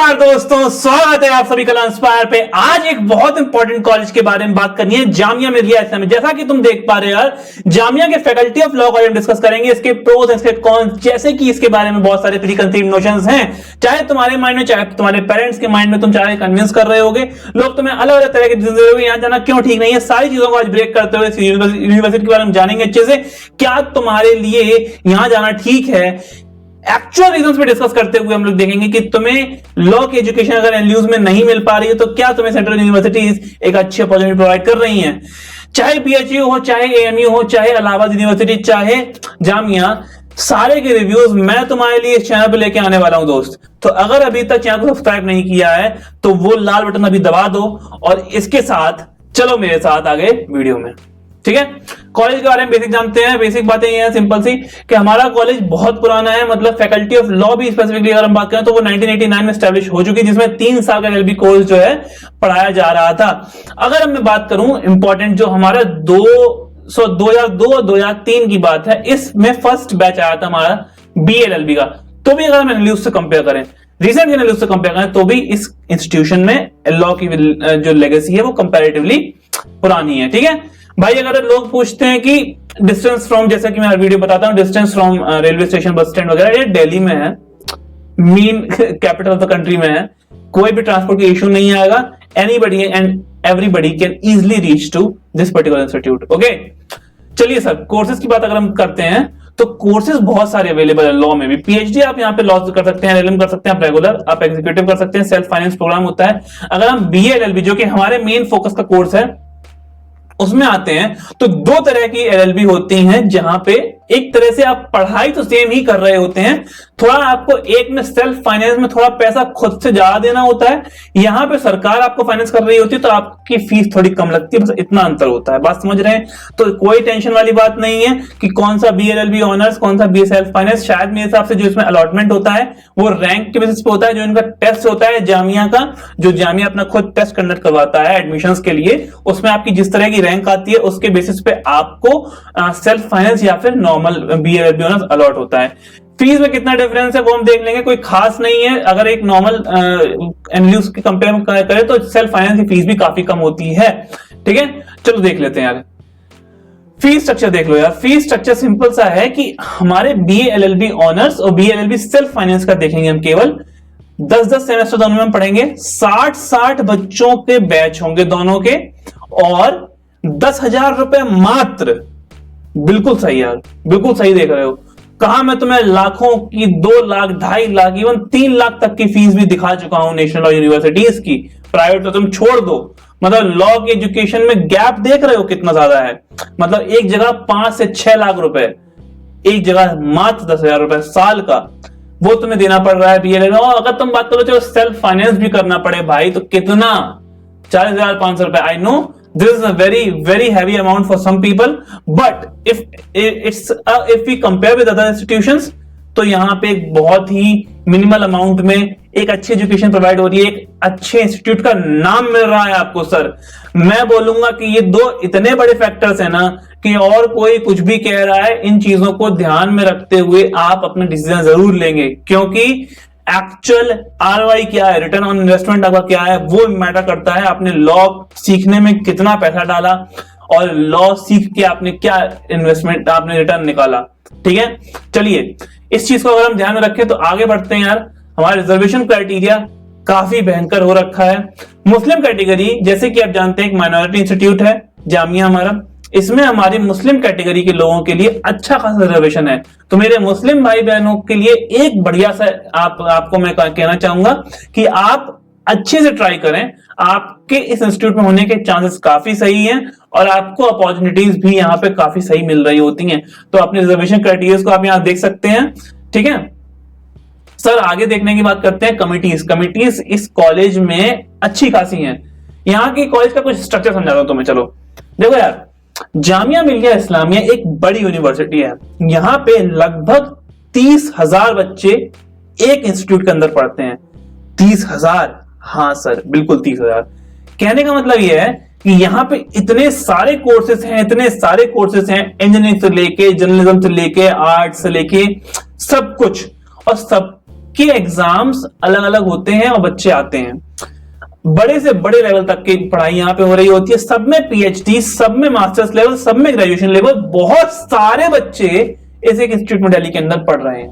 नमस्कार दोस्तों, स्वागत है आप सभी का इंस्पायर पे। आज एक बहुत इंपॉर्टेंट कॉलेज के बारे में बात करनी है, जामिया मिलिया इस्लामिया। जैसा कि तुम देख पा रहे हो यार, जामिया के faculty of law college discuss करेंगे, इसके प्रोस इसके कॉन्स, जैसे कि इसके बारे में बहुत सारे प्री कंसीव्ड नोशंस हैं, चाहे तुम्हारे माइंड में चाहे तुम्हारे पेरेंट्स के माइंड में, तुम चाहे कन्विंस कर रहे होगे, लोग तुम्हें अलग अलग तरह के डिसीजन दे रहे, यहाँ जाना क्यों ठीक नहीं है। सारी चीजों को आज ब्रेक करते हुए यूनिवर्सिटी के बारे में जानेंगे अच्छे से, क्या तुम्हारे लिए यहां जाना ठीक है। एक्चुअल रीजंस पे डिस्कस करते हुए हम लोग देखेंगे कि तुम्हें लॉ की एजुकेशन अगर एनल्यूज में नहीं मिल पा रही है तो क्या तुम्हें सेंट्रल यूनिवर्सिटीज एक अच्छी अपॉर्चुनिटी प्रोवाइड कर रही हैं, चाहे पीएचयू हो, चाहे एएमयू हो, चाहे इलाहाबाद यूनिवर्सिटी, चाहे जामिया। सारे के रिव्यूज मैं तुम्हारे लिए इस चैनल पे लेके आने वाला हूं दोस्त। तो अगर अभी तक चैनल को सब्सक्राइब नहीं किया है तो वो लाल बटन अभी दबा दो, और इसके साथ चलो मेरे साथ आगे वीडियो में, ठीक है। कॉलेज के बारे में बेसिक जानते हैं। बेसिक बातें ये हैं सिंपल सी कि हमारा कॉलेज बहुत पुराना है, मतलब फैकल्टी ऑफ लॉ भी स्पेसिफिकली अगर हम बात करें तो वो 1989 में एस्टैब्लिश हो चुकी, जिसमें 3 साल का एलएलबी कोर्स जो है पढ़ाया जा रहा था। अगर मैं बात करूं इंपॉर्टेंट जो हमारा 2002 और 2003 की बात है, इसमें फर्स्ट बैच आया था हमारा बीएलएलबी का। तो भी अगर हम एनएलयू से कंपेयर करें, रिसेंट एनएलयू से कंपेयर करें, तो भी इस इंस्टीट्यूशन में लॉ की जो लेगेसी है वो कंपैरेटिवली पुरानी है, ठीक है भाई। अगर लोग पूछते हैं कि डिस्टेंस फ्रॉम, जैसा कि मैं हर वीडियो बताता हूं, distance from railway station, bus stand वगैरह, ये दिल्ली में है, main capital of the country में है, कोई भी ट्रांसपोर्ट की इश्यू नहीं आएगा। Anybody and everybody can easily reach to this particular institute. Okay, चलिए सर, कोर्सेज की बात अगर हम करते हैं तो कोर्सेज बहुत सारे अवेलेबल है लॉ में भी। पीएचडी आप यहाँ पे लॉ कर सकते हैं, एलएलएम कर सकते हैं, आप रेगुलर, आप एग्जीक्यूटिव कर सकते हैं, सेल्फ फाइनेंस प्रोग्राम होता है। अगर हम बीए एलएलबी जो कि हमारे मेन फोकस का कोर्स है उसमें आते हैं तो 2 तरह की एलएलबी होती हैं, जहां पे एक तरह से आप पढ़ाई तो सेम ही कर रहे होते हैं, थोड़ा आपको एक में सेल्फ फाइनेंस में थोड़ा पैसा खुद से ज्यादा देना होता है, यहां पे सरकार आपको फाइनेंस कर रही होती है तो आपकी फीस थोड़ी कम लगती है, बस इतना अंतर होता है। बात समझ रहे हैं? तो कोई टेंशन वाली बात नहीं है कि कौन सा बीएलएलबी ऑनर्स, कौन सा बी सेल्फ फाइनेंस। शायद मेरे हिसाब से जो इसमें अलॉटमेंट होता है वो रैंक के बेसिस पे होता है, जो इनका टेस्ट होता है जामिया का, जो जामिया अपना खुद टेस्ट कंडक्ट करवाता है एडमिशंस के लिए, उसमें आपकी जिस तरह की रैंक आती है उसके बेसिस पे आपको सेल्फ फाइनेंस या फिर नॉर्मल बीएलएलबी ऑनर्स अलॉट होता है। फीस में कितना डिफरेंस है वो हम देख लेंगे, कोई खास नहीं है। अगर एक नॉर्मल एनएलयू के कंपेयर करें तो सेल्फ फाइनेंस की फीस भी काफी कम होती है, ठीक है। चलो देख लेते हैं यार, फीस स्ट्रक्चर देख लो यार। फीस स्ट्रक्चर सिंपल सा है कि हमारे बीएलएलबी ऑनर्स और बीएलएलबी सेल्फ फाइनेंस का देखेंगे हम, केवल 10-10 सेमेस्टर दोनों में हम पढ़ेंगे, 60-60 बच्चों के बैच होंगे दोनों के, और 10,000 रुपए मात्र। बिल्कुल सही यार, बिल्कुल सही देख रहे हो। कहा मैं तुम्हें लाखों की, 2 लाख, 2.5 लाख, इवन 3 लाख तक की फीस भी दिखा चुका हूं नेशनल लॉ यूनिवर्सिटीज की। प्राइवेट तो तुम छोड़ दो, मतलब लॉ की एजुकेशन में गैप देख रहे हो कितना ज्यादा है। मतलब एक जगह 5 से 6 लाख रुपए, एक जगह मात्र 10,000 रुपए साल का, वो तुम्हें देना पड़ रहा है बीएलएल। और अगर तुम बात करो तो सेल्फ फाइनेंस भी करना पड़े भाई, तो कितना, 40,500 रुपए। I know this is a very heavy amount for some people, but if we compare with other institutions, तो यहां पे एक बहुत ही मिनिमल अमाउंट में एक अच्छी एजुकेशन प्रोवाइड हो रही है, एक अच्छे इंस्टीट्यूट का नाम मिल रहा है आपको। सर मैं बोलूंगा कि ये 2 इतने बड़े फैक्टर्स है ना कि और कोई कुछ भी कह रहा है, इन चीजों को ध्यान में रखते हुए आप अपना डिसीजन जरूर लेंगे, क्योंकि एक्चुअल आरओआई क्या है, रिटर्न ऑन इन्वेस्टमेंट आपका क्या है, वो मैटर करता है। आपने लॉ सीखने में कितना पैसा डाला और लॉ सीख के आपने क्या इन्वेस्टमेंट, आपने रिटर्न निकाला, ठीक है। चलिए इस चीज को अगर हम ध्यान में रखें तो आगे बढ़ते हैं यार। हमारा रिजर्वेशन क्राइटेरिया काफी भयंकर हो रखा है। मुस्लिम कैटेगरी, जैसे कि आप जानते हैं, एक माइनॉरिटी इंस्टीट्यूट है जामिया हमारा, इसमें हमारी मुस्लिम कैटेगरी के लोगों के लिए अच्छा खासा रिजर्वेशन है। तो मेरे मुस्लिम भाई बहनों के लिए एक बढ़िया सा आपको मैं कहना चाहूंगा कि आप अच्छे से ट्राई करें, आपके इस इंस्टीट्यूट में होने के चांसेस काफी सही हैं और आपको अपॉर्चुनिटीज भी यहाँ पे काफी सही मिल रही होती हैं। तो अपने रिजर्वेशन क्राइटेरिया को आप यहाँ देख सकते हैं, ठीक है सर। आगे देखने की बात करते हैं कमिटीज इस कॉलेज में अच्छी खासी हैं। यहाँ की कॉलेज का कुछ स्ट्रक्चर समझाता हूं तुम्हें। चलो देखो यार, जामिया मिलिया इस्लामिया एक बड़ी यूनिवर्सिटी है, यहां पे लगभग 30,000 बच्चे एक इंस्टीट्यूट के अंदर पढ़ते हैं। 30,000, हाँ सर बिल्कुल 30,000। कहने का मतलब यह है कि यहाँ पे इतने सारे कोर्सेज हैं, इंजीनियरिंग से लेके, जर्नलिज्म से लेके, आर्ट से लेके सब कुछ, और सब सबके एग्जाम्स अलग अलग होते हैं और बच्चे आते हैं, बड़े से बड़े लेवल तक की पढ़ाई यहां पे हो रही होती है, सब में पीएचडी, सब में मास्टर्स लेवल, सब में ग्रेजुएशन लेवल, बहुत सारे बच्चे इस एक इंस्टीट्यूट में दिल्ली के अंदर पढ़ रहे हैं।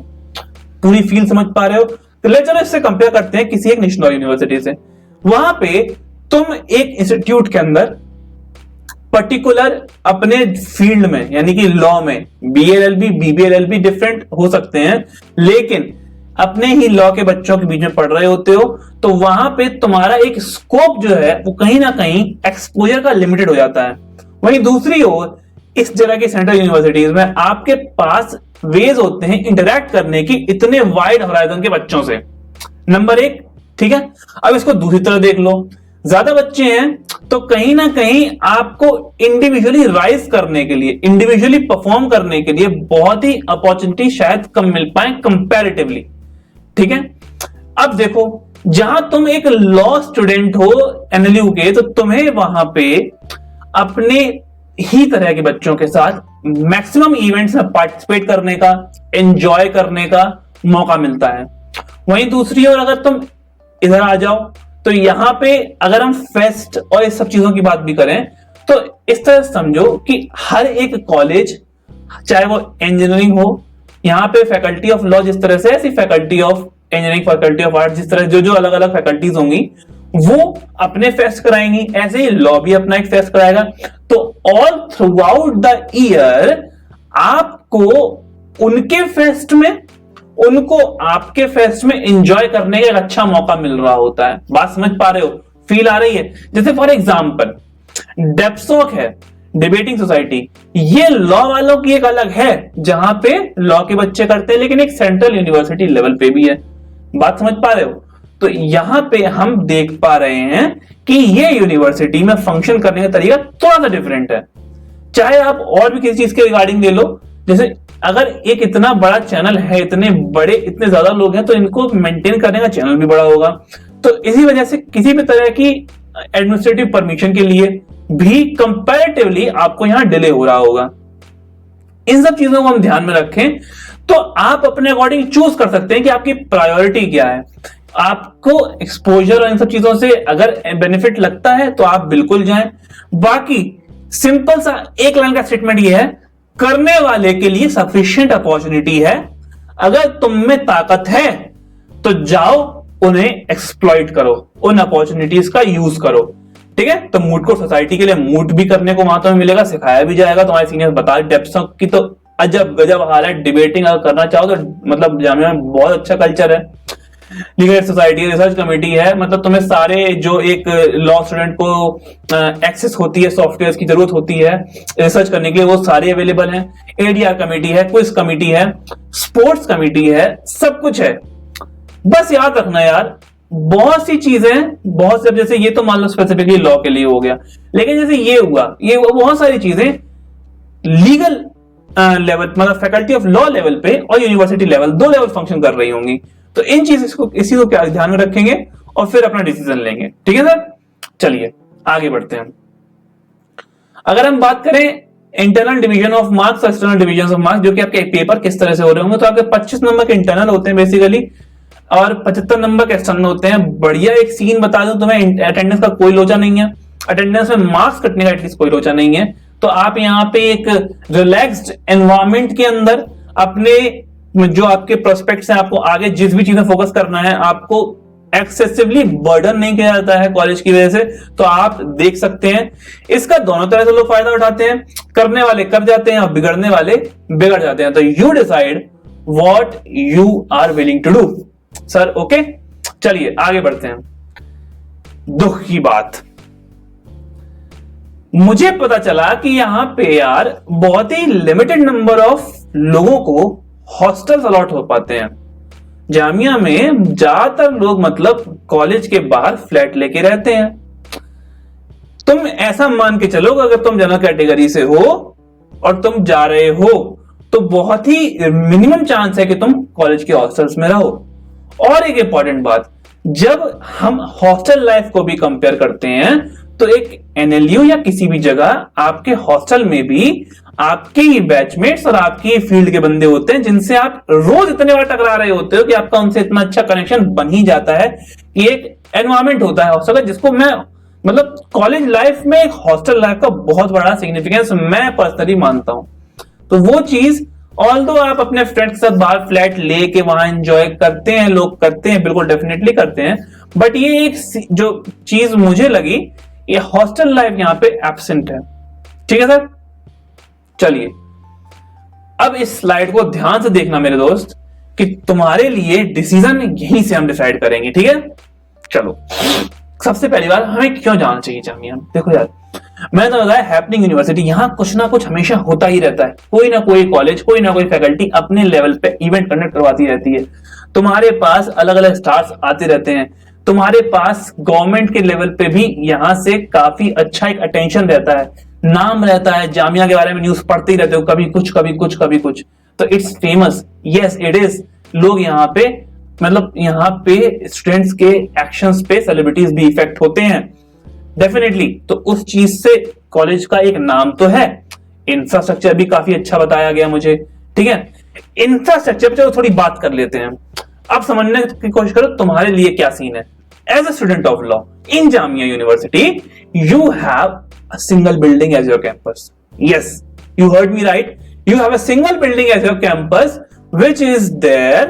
पूरी फील्ड समझ पा रहे हो? तो ले चलो इससे कंपेयर करते हैं किसी एक नेशनल यूनिवर्सिटी से। वहां पे तुम एक इंस्टीट्यूट के अंदर पर्टिकुलर अपने फील्ड में यानी कि लॉ में बीएलएलबी, बीबीएलएलबी डिफरेंट हो सकते हैं, लेकिन अपने ही लॉ के बच्चों के बीच में पढ़ रहे होते हो, तो वहां पे तुम्हारा एक स्कोप जो है वो कहीं ना कहीं एक्सपोजर का लिमिटेड हो जाता है। वहीं दूसरी ओर इस जगह की सेंट्रल यूनिवर्सिटीज में आपके पास वेज होते हैं इंटरैक्ट करने की इतने वाइड होराइजन के बच्चों से, नंबर एक। ठीक है, अब इसको दूसरी तरह देख लो, ज्यादा बच्चे हैं तो कहीं ना कहीं आपको इंडिविजुअली राइज करने के लिए, इंडिविजुअली परफॉर्म करने के लिए बहुत ही अपॉर्चुनिटी शायद कम मिल पाए कंपैरेटिवली। ठीक है, अब देखो जहां तुम एक लॉ स्टूडेंट हो एनएलयू के, तो तुम्हें वहां पे अपने ही तरह के बच्चों के साथ मैक्सिमम इवेंट्स में पार्टिसिपेट करने का, एंजॉय करने का मौका मिलता है। वहीं दूसरी ओर अगर तुम इधर आ जाओ तो यहां पे अगर हम फेस्ट और इस सब चीजों की बात भी करें तो इस तरह समझो कि हर एक कॉलेज, चाहे वो इंजीनियरिंग हो, यहां पे फैकल्टी ऑफ लॉ जिस तरह से, ऐसी faculty of engineering, faculty of art, जिस तरह जो जो अलग अलग फैकल्टीज होंगी वो अपने फेस्ट कराएंगी, ऐसे ही लॉ भी अपना एक फेस्ट कराएगा। तो all through out the year आपको उनके फेस्ट में, उनको आपके फेस्ट में एंजॉय करने का एक अच्छा मौका मिल रहा होता है। बात समझ पा रहे हो? फील आ रही है? जैसे फॉर एग्जांपल डेप्सोक है, डिबेटिंग सोसाइटी, ये लॉ वालों की एक अलग है जहां पे लॉ के बच्चे करते हैं, लेकिन एक सेंट्रल यूनिवर्सिटी लेवल पे भी है। बात समझ पा रहे हो? तो यहां पे हम देख पा रहे हैं कि ये यूनिवर्सिटी में फंक्शन करने का तरीका थोड़ा सा डिफरेंट है। चाहे आप और भी किसी चीज के रिगार्डिंग ले लो, जैसे अगर एक इतना बड़ा चैनल है, इतने बड़े, इतने ज्यादा लोग हैं, तो इनको मेंटेन करने का चैनल भी बड़ा होगा, तो इसी वजह से किसी भी तरह की एडमिनिस्ट्रेटिव परमिशन के लिए भी कंपैरेटिवली आपको यहां डिले हो रहा होगा। इन सब चीजों को हम ध्यान में रखें तो आप अपने अकॉर्डिंग चूज कर सकते हैं कि आपकी प्रायोरिटी क्या है। आपको एक्सपोजर और इन सब चीजों से अगर बेनिफिट लगता है तो आप बिल्कुल जाएं। बाकी सिंपल सा एक लाइन का स्टेटमेंट यह है, करने वाले के लिए सफिशिएंट अपॉर्चुनिटी है। अगर तुम में ताकत है तो जाओ, उन्हें एक्सप्लॉइट करो, उन अपॉर्चुनिटीज का यूज करो। ठीक है, तो मूड को सोसाइटी के लिए मूड भी करने को वहां तुम्हें मिलेगा, सिखाया भी जाएगा। तुम्हारे सीनियर बता, डेप्सों की तो अजब गजब हाल है। डिबेटिंग अगर करना चाहो तो मतलब जामिया में बहुत अच्छा कल्चर है। लीगल सोसाइटी, रिसर्च कमेटी है, मतलब तुम्हें सारे जो एक लॉ स्टूडेंट को एक्सेस होती है, सॉफ्टवेयर की जरूरत होती है रिसर्च करने के लिए, वो सारे अवेलेबल हैं। एडीआर कमेटी है, क्विज कमेटी है, स्पोर्ट्स कमेटी है, सब कुछ है। बस याद रखना यार, बहुत सी चीजें, बहुत से, जैसे ये तो मान लो स्पेसिफिकली लॉ के लिए हो गया, लेकिन जैसे ये हुआ, ये बहुत सारी चीजें लीगल लेवल, मतलब फैकल्टी ऑफ लॉ लेवल पे और यूनिवर्सिटी लेवल, दो लेवल फंक्शन कर रही होंगी। तो इन चीज को, इसी को क्या ध्यान में रखेंगे और फिर अपना डिसीजन लेंगे। ठीक है सर, चलिए आगे बढ़ते हैं। अगर हम बात करें internal division of marks, external division of marks, जो कि आपके पेपर किस तरह से हो रहे होंगे, तो आपके 25 नंबर के इंटरनल होते हैं बेसिकली और 75 नंबर के एक्सटर्नल होते हैं। बढ़िया एक सीन बता दूं तुम्हें, अटेंडेंस का कोई लोचा नहीं है, अटेंडेंस में मार्क्स कटने का एटलीस्ट कोई लोचा नहीं है। तो आप यहाँ पे एक रिलैक्स्ड एनवायरमेंट के अंदर अपने जो आपके प्रोस्पेक्ट्स हैं, आपको आगे जिस भी चीजें फोकस करना है, आपको एक्सेसिवली बर्डन नहीं किया जाता है कॉलेज की वजह से, तो आप देख सकते हैं। इसका दोनों तरह से लोग फायदा उठाते हैं, करने वाले कर जाते हैं और बिगड़ने वाले बिगड़ जाते हैं। तो you decide what you are willing to do sir. Okay, चलिए आगे बढ़ते हैं। दुख की बात, मुझे पता चला कि यहां पे यार बहुत ही लिमिटेड नंबर ऑफ लोगों को हॉस्टल्स अलॉट हो पाते हैं। जामिया में ज्यादातर लोग मतलब कॉलेज के बाहर फ्लैट लेके रहते हैं। तुम ऐसा मान के चलो अगर तुम जनरल कैटेगरी से हो और तुम जा रहे हो तो बहुत ही मिनिमम चांस है कि तुम कॉलेज के हॉस्टल्स में रहो। और एक इंपॉर्टेंट बात, जब हम हॉस्टल लाइफ को भी कंपेयर करते हैं तो एक एनएलयू या किसी भी जगह आपके हॉस्टल में भी आपके ही बैचमेट्स और आपके ही फील्ड के बंदे होते हैं जिनसे आप रोज इतने बार टकरा रहे होते हो कि आपका उनसे इतना अच्छा कनेक्शन बन ही जाता है कि एक एनवायरमेंट होता है हॉस्टल का, जिसको मैं मतलब कॉलेज लाइफ में एक हॉस्टल लाइफ का बहुत बड़ा सिग्निफिकेंस मैं पर्सनली मानता हूं। तो वो चीज ऑल्दो आप अपने फ्रेंड्स के साथ बाहर फ्लैट लेके वहां एंजॉय करते हैं, लोग करते हैं, बिल्कुल डेफिनेटली करते हैं, बट ये एक जो चीज मुझे लगी, ये हॉस्टल लाइफ यहां पे एब्सेंट है। ठीक है सर, चलिए अब इस स्लाइड को ध्यान से देखना मेरे दोस्त कि तुम्हारे लिए डिसीजन यहीं से हम डिसाइड करेंगे। ठीक है, चलो सबसे पहली बात, हमें क्यों जाना चाहिए जामिया? देखो यार, मैंने तो बताया हैपनिंग यूनिवर्सिटी, यहां कुछ ना कुछ हमेशा होता ही रहता है। कोई ना कोई कॉलेज, कोई ना कोई फैकल्टी अपने लेवल पे इवेंट कंडक्ट करवाती रहती है। तुम्हारे पास अलग अलग स्टार्स आते रहते हैं। तुम्हारे पास गवर्नमेंट के लेवल पे भी यहां से काफी अच्छा एक अटेंशन रहता है, नाम रहता है, जामिया के बारे में न्यूज पढ़ते ही रहते हो, कभी कुछ कभी कुछ कभी कुछ। तो it's famous, yes it is. लोग यहाँ पे मतलब यहाँ पे स्टूडेंट्स के एक्शंस पे सेलिब्रिटीज भी इफेक्ट होते हैं डेफिनेटली। तो उस चीज से कॉलेज का एक नाम तो है। इंफ्रास्ट्रक्चर भी काफी अच्छा बताया गया मुझे। ठीक है, इंफ्रास्ट्रक्चर पे चलो थोड़ी बात कर लेते हैं। अब समझने की कोशिश करो तुम्हारे लिए क्या सीन है। As a student of law in Jamia university, you have a single building as your campus. Yes, you heard me right. You have a single building as your campus, which is there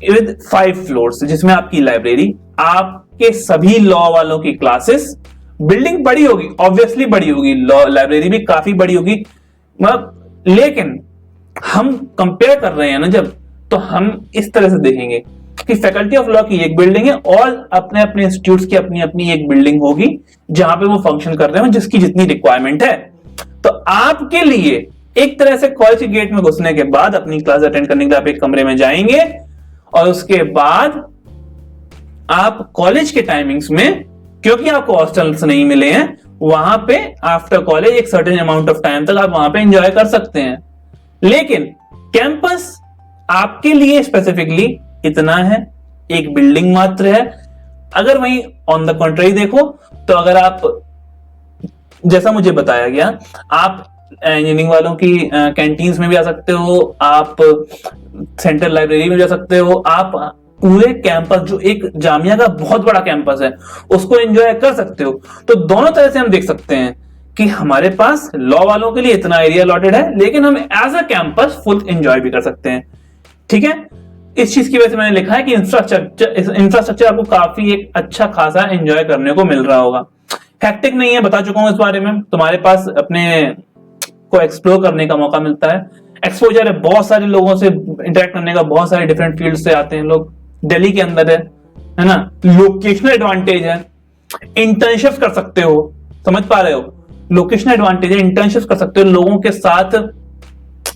with 5 floors, जिसमें आपकी library, आपके सभी law वालों की classes, building बड़ी होगी, obviously बड़ी होगी, लॉ लाइब्रेरी भी काफी बड़ी होगी, मतलब लेकिन हम कंपेयर कर रहे हैं ना जब, तो हम इस तरह से देखेंगे कि फैकल्टी ऑफ लॉ की एक बिल्डिंग है और अपने अपने इंस्टीट्यूट्स की अपनी अपनी एक बिल्डिंग होगी जहां पे वो फंक्शन कर रहे हो, जिसकी जितनी रिक्वायरमेंट है। तो आपके लिए एक तरह से कॉलेज के गेट में घुसने के बाद अपनी क्लास अटेंड करने के लिए आप एक कमरे में जाएंगे और उसके बाद आप कॉलेज के टाइमिंग्स में, क्योंकि आपको हॉस्टल्स नहीं मिले हैं, वहां पे आफ्टर कॉलेज एक सर्टेन अमाउंट ऑफ टाइम तक आप वहां पे एंजॉय कर सकते हैं। लेकिन कैंपस आपके लिए स्पेसिफिकली इतना है, एक बिल्डिंग मात्र है। अगर वहीं ऑन द कॉन्ट्री देखो तो अगर आप, जैसा मुझे बताया गया, आप इंजीनियरिंग वालों की कैंटीन्स में भी आ सकते हो, आप सेंट्रल लाइब्रेरी में जा सकते हो, आप पूरे कैंपस जो एक जामिया का बहुत बड़ा कैंपस है उसको एंजॉय कर सकते हो। तो दोनों तरह से हम देख सकते हैं कि हमारे पास लॉ वालों के लिए इतना एरिया अलॉटेड है, लेकिन हम as a campus full enjoy भी कर सकते हैं। ठीक है, इस चीज की वजह से मैंने लिखा है कि इंफ्रास्ट्रक्चर आपको काफी एक अच्छा खासा एंजॉय करने को मिल रहा होगा। हैक्टिक नहीं है, बता चुका हूं इस बारे में। तुम्हारे पास अपने को एक्सप्लोर करने का मौका मिलता है, एक्सपोजर है, बहुत सारे लोगों से इंटरेक्ट करने का, बहुत सारे डिफरेंट फील्ड से आते हैं लोग। दिल्ली के अंदर है ना, लोकेशनल एडवांटेज है, इंटर्नशिप कर सकते हो, समझ पा रहे हो, लोकेशनल एडवांटेज है, इंटर्नशिप कर सकते हो लोगों के साथ।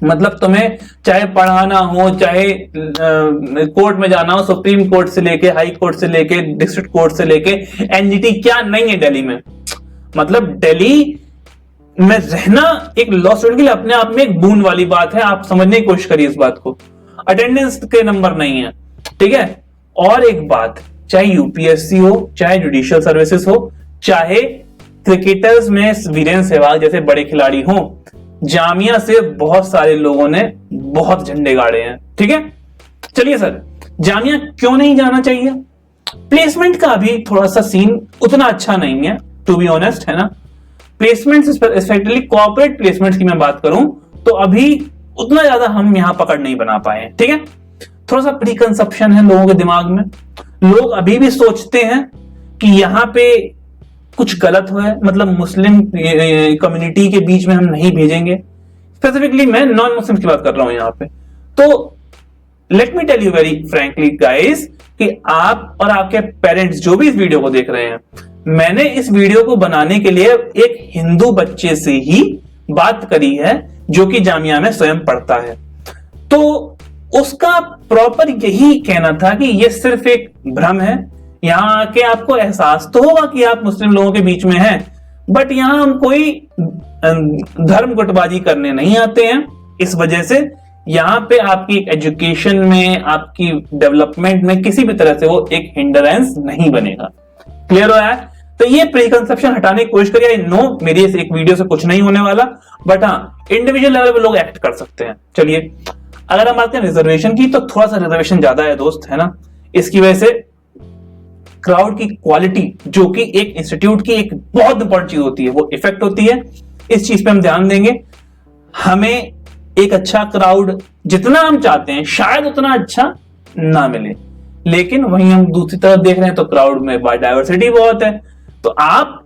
मतलब तुम्हें चाहे पढ़ाना हो, चाहे कोर्ट में जाना हो, सुप्रीम कोर्ट से लेके, हाई कोर्ट से लेके, डिस्ट्रिक्ट कोर्ट से लेके, एनजीटी क्या नहीं है दिल्ली में। मतलब दिल्ली में रहना एक लॉ स्टूडेंट के लिए अपने आप में एक बून वाली बात है। आप समझने की कोशिश करिए इस बात को। अटेंडेंस के नंबर नहीं है, ठीक है। और एक बात, चाहे यूपीएससी हो, चाहे जुडिशियल सर्विसेज हो, चाहे क्रिकेटर्स में वीरेंद्र सहवाग जैसे बड़े खिलाड़ी हो, जामिया से बहुत सारे लोगों ने बहुत झंडे गाड़े हैं। ठीक है, चलिए सर, जामिया क्यों नहीं जाना चाहिए? प्लेसमेंट का अभी थोड़ा सा सीन उतना अच्छा नहीं है, टू बी ऑनेस्ट, है ना। प्लेसमेंट स्पेशली कॉर्पोरेट प्लेसमेंट की मैं बात करूं तो अभी उतना ज्यादा हम यहां पकड़ नहीं बना पाए। ठीक है, थोड़ा सा प्रीकंसेप्शन है लोगों के दिमाग में। लोग अभी भी सोचते हैं कि यहां पे कुछ गलत हुआ है, मतलब मुस्लिम कम्युनिटी के बीच में हम नहीं भेजेंगे। स्पेसिफिकली मैं नॉन मुस्लिम की बात कर रहा हूं यहां पे। तो let me tell you very frankly guys कि आप और आपके पेरेंट्स जो भी इस वीडियो को देख रहे हैं, मैंने इस वीडियो को बनाने के लिए एक हिंदू बच्चे से ही बात करी है जो कि जामिया में स्वयं पढ़ता है। तो उसका प्रॉपर यही कहना था कि यह सिर्फ एक भ्रम है, यहां आके आपको एहसास तो होगा कि आप मुस्लिम लोगों के बीच में हैं, बट यहां हम कोई धर्म गुटबाजी करने नहीं आते हैं। इस वजह से यहां पे आपकी एजुकेशन में, आपकी डेवलपमेंट में किसी भी तरह से वो एक हिंड्रेंस नहीं बनेगा। क्लियर हो यार? तो ये प्रीकंसेप्शन हटाने की कोशिश करिए। आई नो मेरी इस एक वीडियो से कुछ नहीं होने वाला, बट हाँ इंडिविजुअल लेवल पे लोग एक्ट कर सकते हैं। चलिए अगर हम बात करें रिजर्वेशन की, तो थोड़ा सा रिजर्वेशन ज्यादा है दोस्त, है ना। इसकी वजह से क्राउड की क्वालिटी, जो कि एक इंस्टीट्यूट की एक बहुत इंपॉर्टेंट चीज होती है, वो इफेक्ट होती है। इस चीज पे हम ध्यान देंगे। हमें एक अच्छा क्राउड जितना हम चाहते हैं शायद उतना अच्छा ना मिले, लेकिन वहीं हम दूसरी तरफ देख रहे हैं तो क्राउड में डाइवर्सिटी बहुत है। तो आप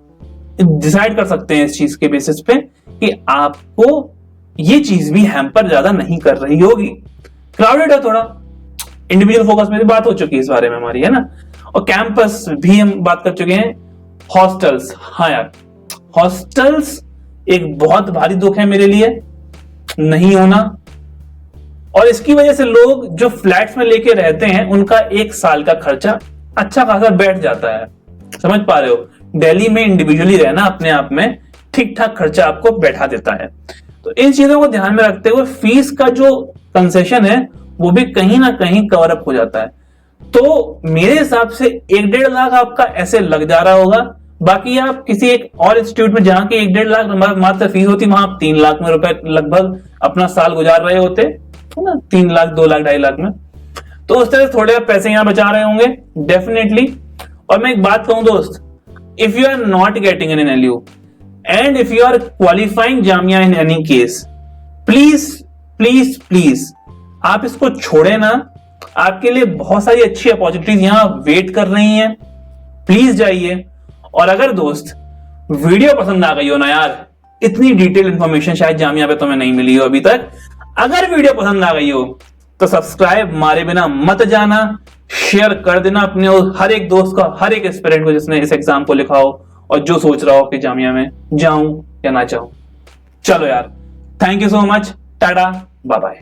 डिसाइड कर सकते हैं इस चीज के बेसिस पे कि आपको ये चीज भी हैम्पर ज्यादा नहीं कर रही होगी। क्राउडेड है थोड़ा, इंडिविजुअल फोकस में भी बात हो चुकी है इस बारे में हमारी, है ना। और कैंपस भी हम बात कर चुके हैं। हॉस्टल्स, हाँ यार हॉस्टल्स एक बहुत भारी दुख है मेरे लिए, नहीं होना। और इसकी वजह से लोग जो फ्लैट्स में लेके रहते हैं उनका एक साल का खर्चा अच्छा खासा बैठ जाता है। समझ पा रहे हो, दिल्ली में इंडिविजुअली रहना अपने आप में ठीक ठाक खर्चा आपको बैठा देता है। तो इन चीजों को ध्यान में रखते हुए फीस का जो कंसेशन है वो भी कहीं ना कहीं कवर अप हो जाता है। तो मेरे हिसाब से 1-1.5 लाख आपका ऐसे लग जा रहा होगा। बाकी आप किसी एक और इंस्टीट्यूट में जहां की 1-1.5 लाख मात्र फीस होती, वहां आप 3 लाख में रुपए लगभग अपना साल गुजार रहे होते, है ना। 3 लाख, 2 लाख, 2.5 लाख में, तो उस तरह से थोड़े पैसे यहां बचा रहे होंगे डेफिनेटली। और मैं एक बात कहूं दोस्त, if you are not getting an NLU and if you are qualifying Jamia in any case, please please please आप इसको छोड़े ना। आपके लिए बहुत सारी अच्छी अपॉर्चुनिटीज यहां वेट कर रही हैं, प्लीज जाइए। और अगर दोस्त वीडियो पसंद आ गई हो ना यार, इतनी डिटेल इंफॉर्मेशन शायद जामिया पे तुम्हें नहीं मिली हो अभी तक, अगर वीडियो पसंद आ गई हो तो सब्सक्राइब मारे बिना मत जाना, शेयर कर देना अपने हर एक दोस्त को, हर एक एस्पिरेंट को जिसने इस एग्जाम को लिखा हो और जो सोच रहा हो कि जामिया में जाऊं या ना जाऊं। चलो यार, thank you so much, tata, bye bye.